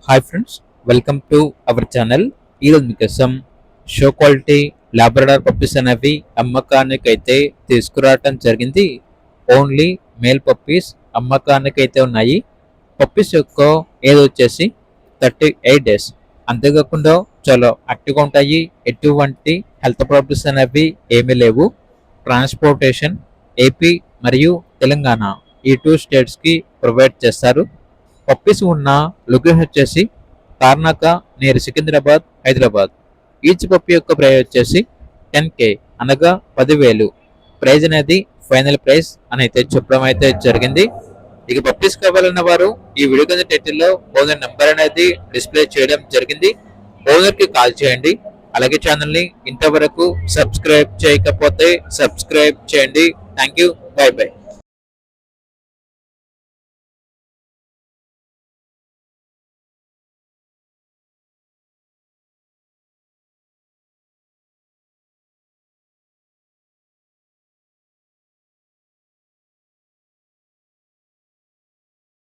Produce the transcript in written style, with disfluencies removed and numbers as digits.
Hi friends, welcome to our channel. ఈరోజు మీకోసం show quality Labrador puppies అనేవి అమ్మకానికైతే తీసుకురావటం జరిగింది. ఓన్లీ మేల్ పప్పీస్ అమ్మకానికైతే ఉన్నాయి. పప్పీస్ యొక్క ఏజ్ వచ్చేసి 38 డేస్. అంతేకాకుండా చాలా యాక్టివ్గా ఉంటాయి. ఎటువంటి హెల్త్ ప్రాబ్లమ్స్ అనేవి ఏమీ లేవు. ట్రాన్స్పోర్టేషన్ ఏపీ మరియు తెలంగాణ ఈ 2 స్టేట్స్కి ప్రొవైడ్ చేస్తారు. పప్పీస్ ఉన్న లొకేషన్ వచ్చేసి Tarnaka near Secunderabad, Hyderabad. Each puppy యొక్క ప్రైస్ వచ్చేసి 10K అనగా 10,000. ప్రైజ్ అనేది ఫైనల్ ప్రైస్ అని అయితే చెప్పడం అయితే జరిగింది. ఇక పప్పీస్ కావాలన్న వారు ఈ వీడియో కింద టైటిల్లో ఓనర్ నెంబర్ అనేది డిస్ప్లే చేయడం జరిగింది. ఓనర్ కి కాల్ చేయండి. అలాగే ఛానల్ ని ఇంతవరకు సబ్స్క్రైబ్ చేయకపోతే సబ్స్క్రైబ్ చేయండి. Thank you. By by.